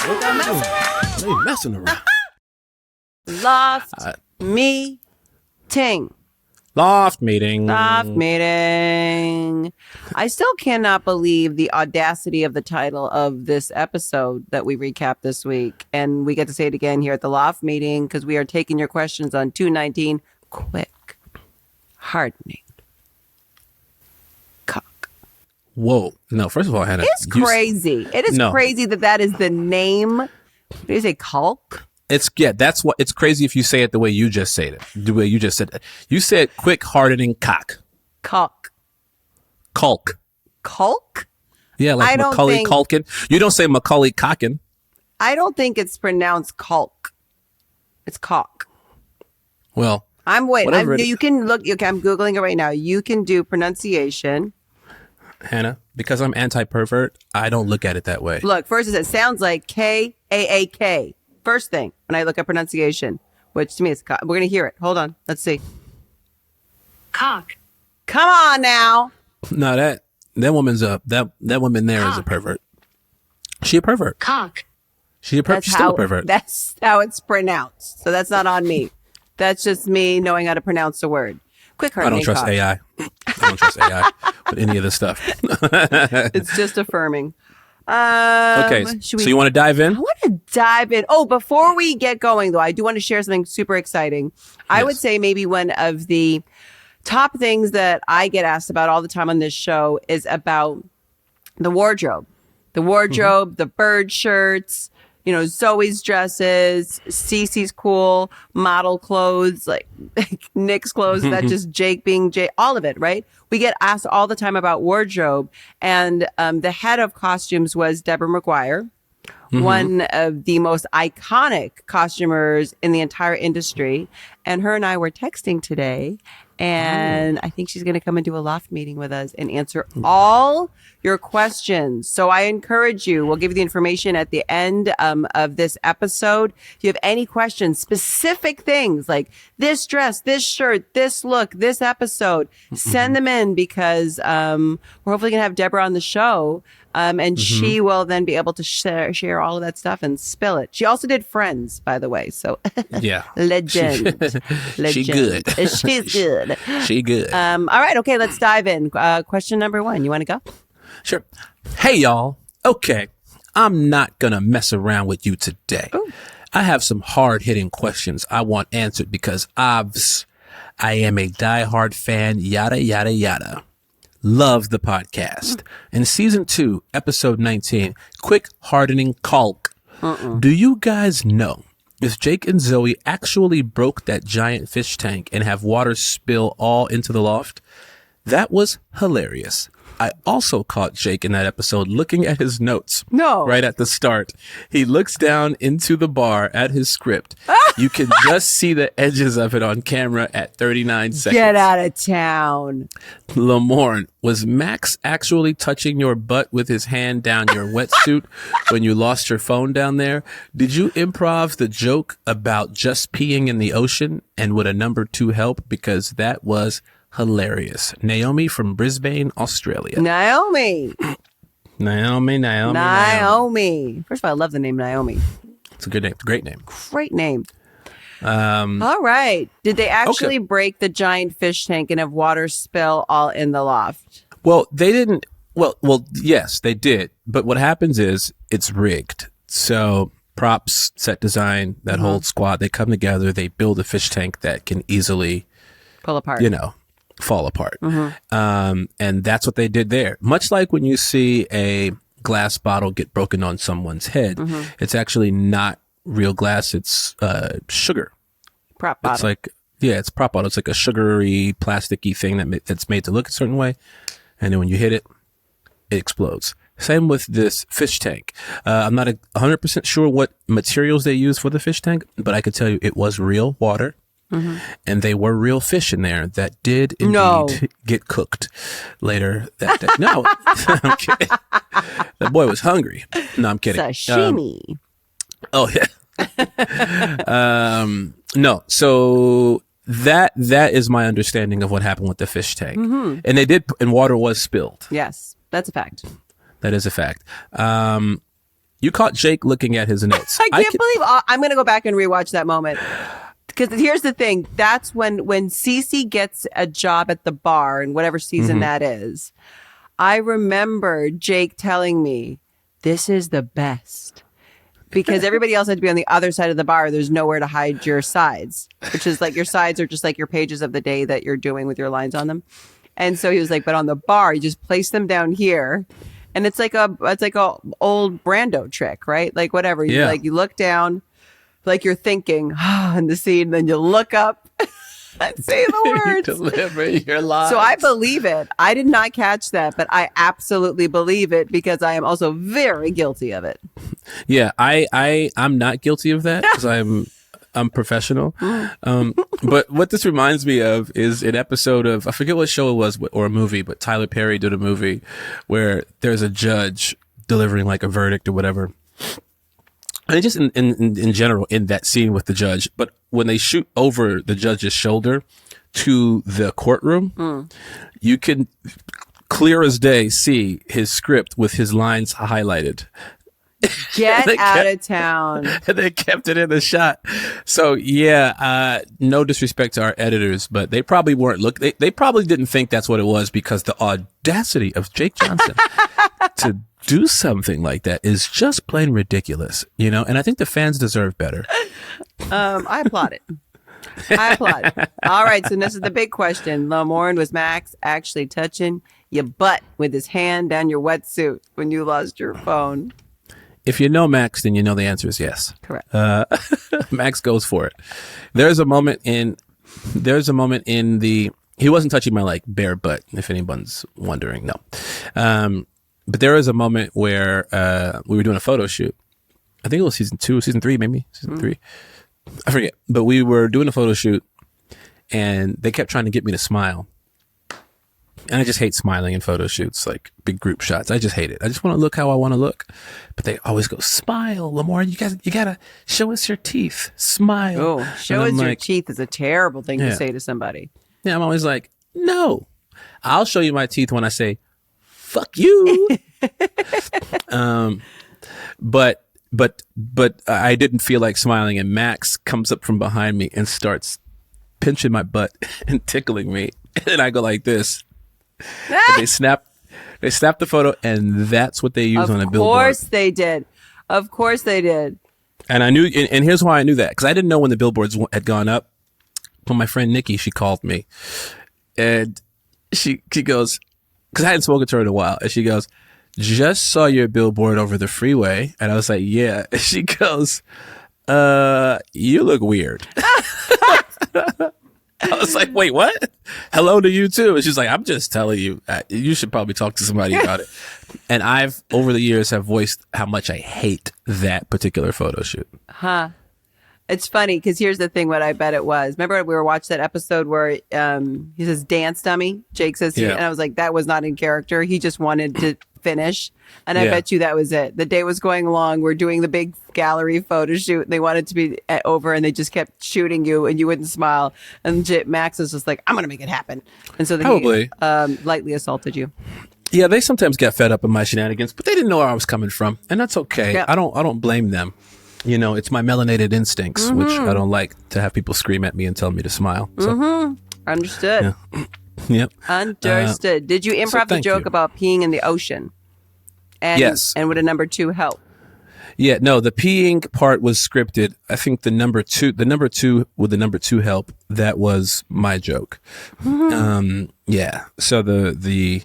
They messing around. Loft meeting. Loft meeting. Loft meeting. I still cannot believe the audacity of the title of this episode that we recapped this week. And we get to say it again here at the Loft meeting because we are taking your questions on 219 quick hardening caulk. Whoa. No, first of all, Hannah. It's crazy. It is crazy that is the name. Did you say caulk? That's what it's crazy if you say it the way you just said it. The way you just said it. You said quick hardening caulk. Caulk. Caulk. Caulk? Yeah, like Macaulay Culkin. You don't say Macaulay Culkin. I don't think it's pronounced caulk. It's caulk. Well, you can look. Okay, I'm Googling it right now. You can do pronunciation. Hannah, because I'm anti-pervert, I don't look at it that way. Look, first it sounds like K-A-A-K. First thing when I look at pronunciation, which to me is caulk. We're going to hear it. Hold on. Let's see. Caulk. Come on now. No, that woman's that woman there is a pervert. She a pervert. Caulk. She's still a pervert. That's how it's pronounced. So that's not on me. That's just me knowing how to pronounce the word. Quick hardening. I don't trust AI. I don't trust AI with any of this stuff. It's just affirming. Okay, so you want to dive in? I want to dive in. Oh, before we get going, though, I do want to share something super exciting. I would say maybe one of the top things that I get asked about all the time on this show is about the wardrobe. The wardrobe, the bird shirts, Zoe's dresses, Cece's cool model clothes, like Nick's clothes, that just Jake being Jake, all of it, right? We get asked all the time about wardrobe. And the head of costumes was Deborah McGuire, one of the most iconic costumers in the entire industry. And her and I were texting today. And I think she's going to come and do a Loft meeting with us and answer all your questions. So I encourage you. We'll give you the information at the end of this episode. If you have any questions, specific things like this dress, this shirt, this look, this episode, send them in because we're hopefully going to have Deborah on the show. And she will then be able to share all of that stuff and spill it. She also did Friends, by the way. So yeah, legend. She good. She's good. She good. All right. Okay. Let's dive in. Question number 1. You want to go? Sure. Hey, y'all. Okay. I'm not going to mess around with you today. Ooh. I have some hard-hitting questions I want answered because I am a diehard fan, yada, yada, yada. Love the podcast. In season 2, episode 19, quick hardening caulk. Do you guys know if Jake and Zoe actually broke that giant fish tank and have water spill all into the loft? That was hilarious. I also caught Jake in that episode looking at his notes. No. Right at the start. He looks down into the bar at his script. You can just see the edges of it on camera at 39 seconds. Get out of town. Lamorne, was Max actually touching your butt with his hand down your wetsuit when you lost your phone down there? Did you improv the joke about just peeing in the ocean? And would a number 2 help? Because that was hilarious. Naomi from Brisbane, Australia. Naomi. First of all, I love the name Naomi. It's a good name. It's a great name. Great name. All right. Did they actually break the giant fish tank and have water spill all in the loft? Well, they didn't. Well, yes, they did. But what happens is it's rigged. So props, set design, that whole squad, they come together. They build a fish tank that can easily pull apart. Fall apart. And that's what they did there. Much like when you see a glass bottle get broken on someone's head, it's actually not real glass. It's sugar. Prop bottle. It's like, it's prop bottle. It's like a sugary, plasticky thing that's made to look a certain way. And then when you hit it, it explodes. Same with this fish tank. I'm not 100% sure what materials they use for the fish tank, but I could tell you it was real water. And they were real fish in there that did indeed get cooked later that day. No, I'm kidding. That boy was hungry. No, I'm kidding. Sashimi. Oh, yeah. No, so that is my understanding of what happened with the fish tank. And water was spilled. Yes, that's a fact. That is a fact. You caught Jake looking at his notes. I can't believe I'm going to go back and rewatch that moment. Because here's the thing. That's when Cece gets a job at the bar in whatever season that is. I remember Jake telling me, this is the best. Because everybody else had to be on the other side of the bar. There's nowhere to hide your sides, which is like your sides are just like your pages of the day that you're doing with your lines on them. And so he was like, but on the bar, you just place them down here. And it's like a old Brando trick, right? Like whatever. You like, you look down like you're thinking in the scene, then you look up and say the words. Deliver your lines. So I believe it. I did not catch that, but I absolutely believe it because I am also very guilty of it. Yeah, I'm not guilty of that because I'm professional. But what this reminds me of is an episode of, I forget what show it was or a movie, but Tyler Perry did a movie where there's a judge delivering like a verdict or whatever. And just in general, in that scene with the judge, but when they shoot over the judge's shoulder to the courtroom, you can clear as day see his script with his lines highlighted. Get out of town. And they kept it in the shot. So yeah, no disrespect to our editors, but they probably weren't they probably didn't think that's what it was because the audacity of Jake Johnson to do something like that is just plain ridiculous, you know? And I think the fans deserve better. I applaud it. All right, so this is the big question. Lamorne, was Max actually touching your butt with his hand down your wetsuit when you lost your phone? If you know Max, then you know the answer is yes. Correct. Max goes for it. There's a moment in the, he wasn't touching my like bare butt, if anyone's wondering. No. But there was a moment where we were doing a photo shoot. I think it was season 3, maybe season 3. I forget. But we were doing a photo shoot, and they kept trying to get me to smile. And I just hate smiling in photo shoots, like big group shots. I just hate it. I just want to look how I want to look. But they always go, smile, Lamorne. You gotta show us your teeth. Smile. Oh, show us your teeth is a terrible thing to say to somebody. Yeah, I'm always like, no. I'll show you my teeth when I say, fuck you. But I didn't feel like smiling, and Max comes up from behind me and starts pinching my butt and tickling me, and I go like this. And they snap the photo, and that's what they use on a billboard. Of course they did. And I knew, and here's why I knew that, because I didn't know when the billboards had gone up. But my friend Nikki, she called me, and she goes, because I hadn't spoken to her in a while, and she goes, just saw your billboard over the freeway. And I was like, yeah. And she goes, you look weird. I was like, wait, what? Hello to you too. And she's like, I'm just telling you, you should probably talk to somebody about it. And I've, over the years, have voiced how much I hate that particular photo shoot. Huh. It's funny because here's the thing, what I bet it was. Remember we were watching that episode where he says dance dummy? Jake says, and I was like, that was not in character. He just wanted to finish. And I bet you that was it. The day was going along. We're doing the big gallery photo shoot. They wanted to be over and they just kept shooting you and you wouldn't smile. And Max was just like, I'm going to make it happen. And so then he lightly assaulted you. Yeah, they sometimes get fed up with my shenanigans, but they didn't know where I was coming from. And that's okay. Yep. I don't blame them. You know, it's my melanated instincts, which I don't like to have people scream at me and tell me to smile. So, Understood. Yeah. Yep. Understood. Did you improv the joke about peeing in the ocean? And, yes. And would a number 2 help? Yeah, no, the peeing part was scripted. I think the number two with the number 2 help, that was my joke. Yeah. So the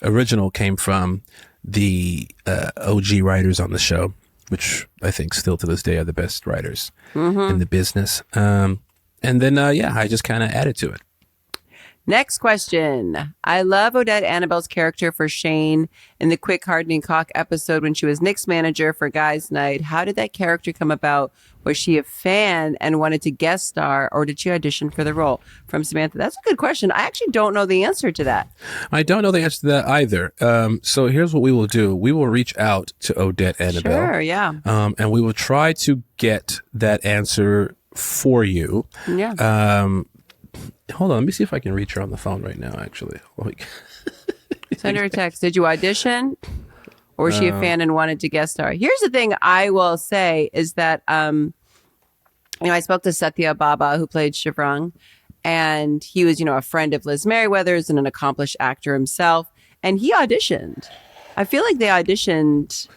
original came from the OG writers on the show, which I think still to this day are the best writers in the business. And then, I just kind of added to it. Next question. I love Odette Annabelle's character for Shane in the quick Hardening Caulk episode when she was Nick's manager for Guys Night. How did that character come about? Was she a fan and wanted to guest star, or did she audition for the role? From Samantha. That's a good question. I actually don't know the answer to that. I don't know the answer to that either. So here's what we will do. We will reach out to Odette Annabelle. Sure, yeah. And we will try to get that answer for you. Yeah. Hold on. Let me see if I can reach her on the phone right now, actually. Send her a text. Did you audition? Or was she a fan and wanted to guest star? Here's the thing I will say is that, I spoke to Satya Baba, who played Shivrang, and he was, a friend of Liz Merriweather's and an accomplished actor himself. And he auditioned. I feel like they auditioned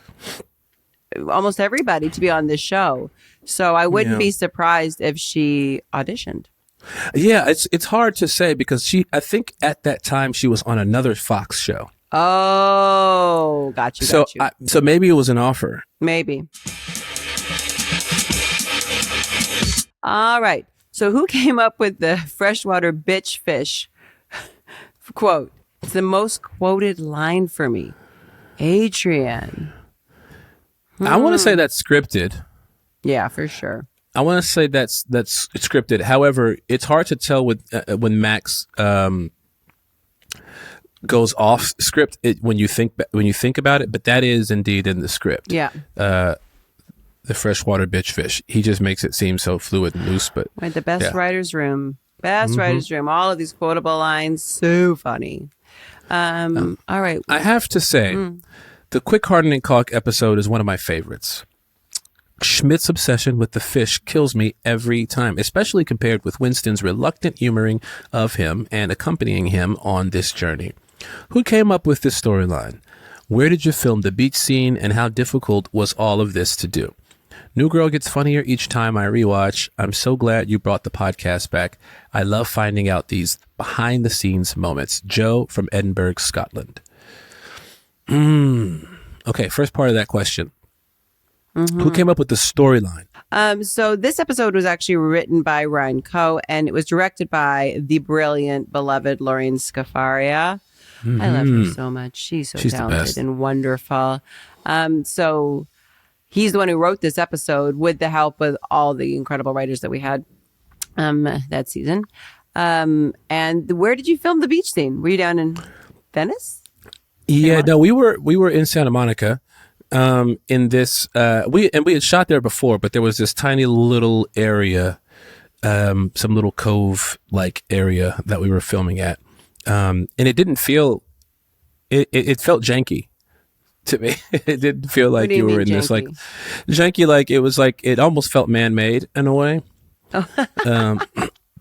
almost everybody to be on this show. So I wouldn't be surprised if she auditioned. Yeah, it's hard to say because I think at that time she was on another Fox show. Oh, got you. So maybe it was an offer. Maybe. All right. So who came up with the freshwater bitch fish quote? It's the most quoted line for me. Adrian. I want to say that's scripted. Yeah, for sure. I want to say that's scripted. However, it's hard to tell when Max goes off script when you think about it. But that is indeed in the script. Yeah. The freshwater bitch fish. He just makes it seem so fluid and loose. But right, the best writer's room. Best writer's room. All of these quotable lines. So funny. All right. I have to say, the quick Hardening Caulk episode is one of my favorites. Schmidt's obsession with the fish kills me every time, especially compared with Winston's reluctant humoring of him and accompanying him on this journey. Who came up with this storyline? Where did you film the beach scene, and how difficult was all of this to do? New Girl gets funnier each time I rewatch. I'm so glad you brought the podcast back. I love finding out these behind-the-scenes moments. Joe from Edinburgh, Scotland. Okay, first part of that question. Who came up with the storyline? So this episode was actually written by Ryan Coe, and it was directed by the brilliant, beloved Lorraine Scafaria. I love her so much. She's talented and wonderful. So he's the one who wrote this episode with the help of all the incredible writers that we had that season. And where did you film the beach scene? Were you down in Venice? Yeah, no, we were in Santa Monica. In this, we had shot there before, but there was this tiny little area, some little cove like area that we were filming at, and it didn't feel, it felt janky to me. It didn't feel like you were in janky? This like janky, like it was like it almost felt man-made in a way.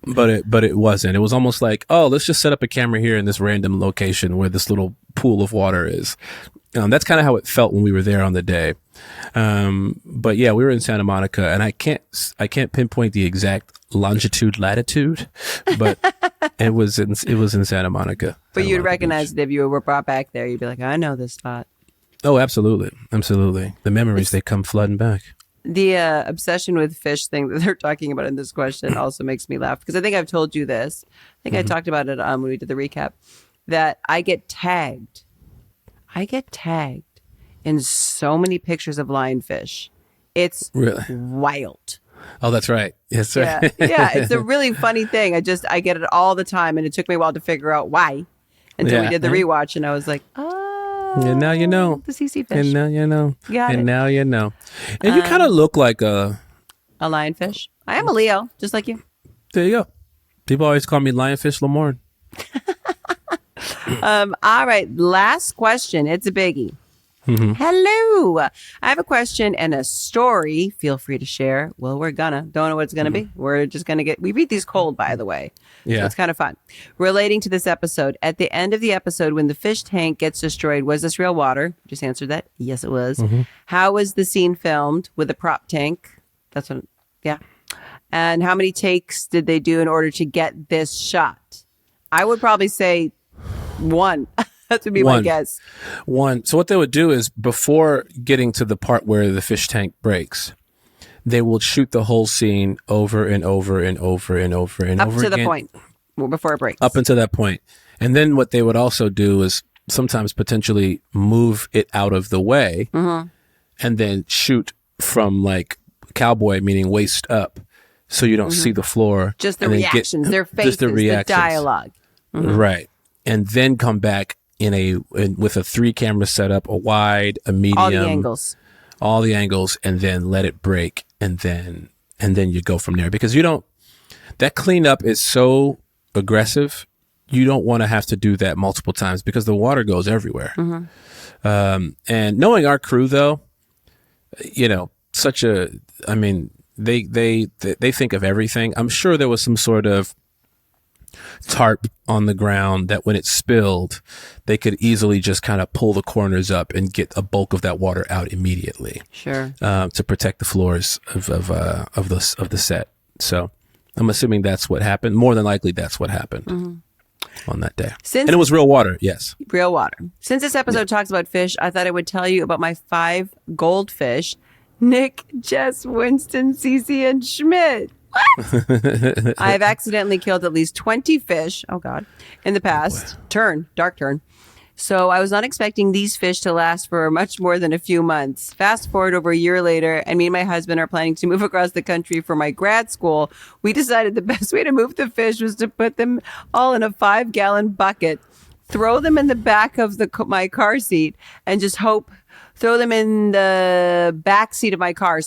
But it wasn't. It was almost like, oh, let's just set up a camera here in this random location where this little pool of water is. That's kind of how it felt when we were there on the day. But yeah, we were in Santa Monica, and I can't pinpoint the exact latitude, but it was in Santa Monica. But you'd Monica recognize Beach. it if you were brought back there. You'd be like, I know this spot. Oh, absolutely. The memories, they come flooding back. The obsession with fish thing that they're talking about in this question also makes me laugh, because I think I've told you this. I think I talked about it when we did the recap, that I get tagged in so many pictures of lionfish. It's Really? wild. Oh, that's right. Yes, right. Yeah, it's a really funny thing. I get it all the time, and it took me a while to figure out why until we did the rewatch, and I was like, oh. And now you know. The CC fish. And now you know. Got and it. now you know. And you kind of look like a lionfish. I am a Leo, just like you. There you go. People always call me Lionfish Lamorne. All right, last question. It's a biggie. Hello. I have a question and a story. Feel free to share. Well, don't know what it's gonna be. We're just gonna we read these cold, by the way. Yeah. So it's kind of fun. Relating to this episode, at the end of the episode, when the fish tank gets destroyed, was this real water? Just answered that. Yes, it was. How was the scene filmed with a prop tank? Yeah. And how many takes did they do in order to get this shot? I would probably say one. That would be my guess. One. So what they would do is, before getting to the part where the fish tank breaks, they will shoot the whole scene over and over and over and over and over again. Up to the point before it breaks. Up until that point. And then what they would also do is sometimes potentially move it out of the way and then shoot from like cowboy, meaning waist up, so you don't see the floor. Just the reactions, their faces, the dialogue. Right. And then come back with a 3-camera setup, a wide, a medium, all the angles, and then let it break, and then you go from there, because that cleanup is so aggressive. you don't want to have to do that multiple times because the water goes everywhere. And knowing our crew, though, you know, they think of everything. I'm sure there was some sort of tarp on the ground that when it spilled, they could easily just kind of pull the corners up and get a bulk of that water out immediately. Sure. To protect the floors of the set. So I'm assuming that's what happened. More than likely, that's what happened on that day. And it was real water. Yes. Real water. Since this episode talks about fish, I thought I would tell you about my 5 goldfish: Nick, Jess, Winston, Cece, and Schmidt. What? I have accidentally killed at least 20 fish. Oh, God. In the past. Dark turn. So I was not expecting these fish to last for much more than a few months. Fast forward over a year later, and me and my husband are planning to move across the country for my grad school. We decided the best way to move the fish was to put them all in a 5-gallon bucket, throw them in the back of my car seat, and just hope. Throw them in the back seat of my car,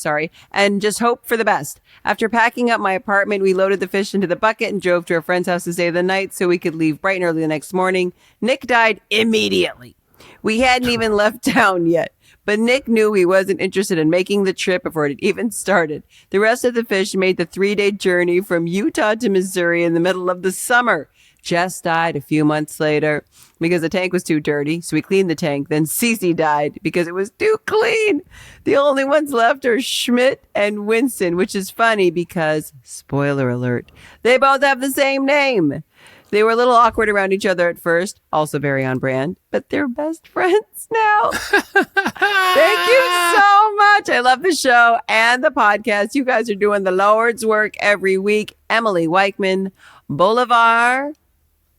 and just hope for the best. After packing up my apartment, we loaded the fish into the bucket and drove to a friend's house to stay the night so we could leave bright and early the next morning. Nick died immediately. We hadn't even left town yet, but Nick knew he wasn't interested in making the trip before it even started. The rest of the fish made the 3-day journey from Utah to Missouri in the middle of the summer. Jess died a few months later because the tank was too dirty, so we cleaned the tank. Then Cece died because it was too clean. The only ones left are Schmidt and Winston, which is funny because, spoiler alert, they both have the same name. They were a little awkward around each other at first, also very on brand, but they're best friends now. Thank you so much. I love the show and the podcast. You guys are doing the Lord's work every week. Emily Weichman, Bolivar,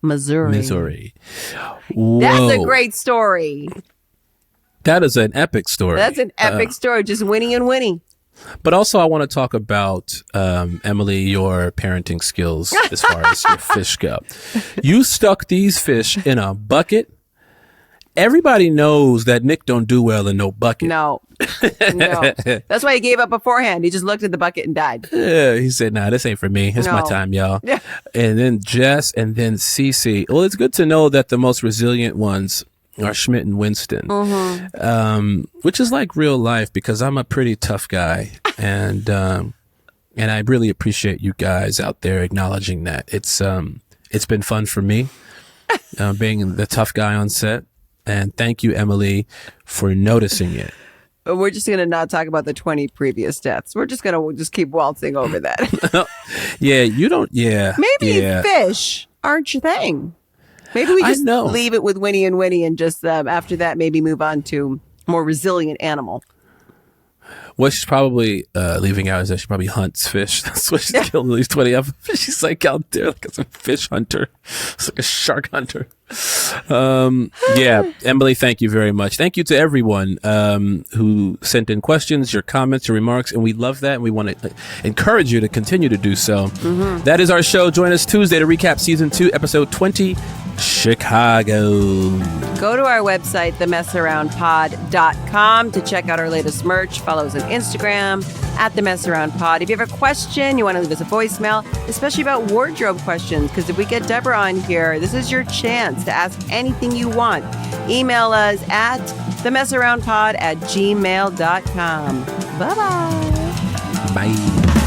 Missouri. Whoa. That's a great story. That is an epic story. That's an epic story. Just Winnie and Winnie. But also, I want to talk about, Emily, your parenting skills as far as your fish go. You stuck these fish in a bucket. Everybody knows that Nick don't do well in no bucket. No. That's why he gave up beforehand. He just looked at the bucket and died. Yeah, he said, nah, this ain't for me. It's my time, y'all. Yeah. And then Jess and then Cece. Well, it's good to know that the most resilient ones are Schmidt and Winston, which is like real life because I'm a pretty tough guy. And I really appreciate you guys out there acknowledging that. It's been fun for me being the tough guy on set. And thank you, Emily, for noticing it. We're just going to not talk about the 20 previous deaths. We're just going to keep waltzing over that. Yeah, you don't. Yeah. Maybe fish aren't your thing. Maybe we just leave it with Winnie and Winnie and just after that, maybe move on to more resilient animal. What she's probably leaving out is that she probably hunts fish. That's why she's killed at least 20 of them. She's like out there like a fish hunter. It's like a shark hunter. Yeah, Emily, thank you very much. Thank you to everyone who sent in questions, your comments, your remarks, and we love that, and we want to encourage you to continue to do so. That is our show. Join us Tuesday to recap Season 2, Episode 20, Chicago. Go to our website, themessaroundpod.com, to check out our latest merch. Follow us on Instagram @themessaroundpod. If you have a question, you want to leave us a voicemail, especially about wardrobe questions, because if we get Deborah on here, this is your chance to ask anything you want. Email us at themessaroundpod@gmail.com. Bye-bye. Bye.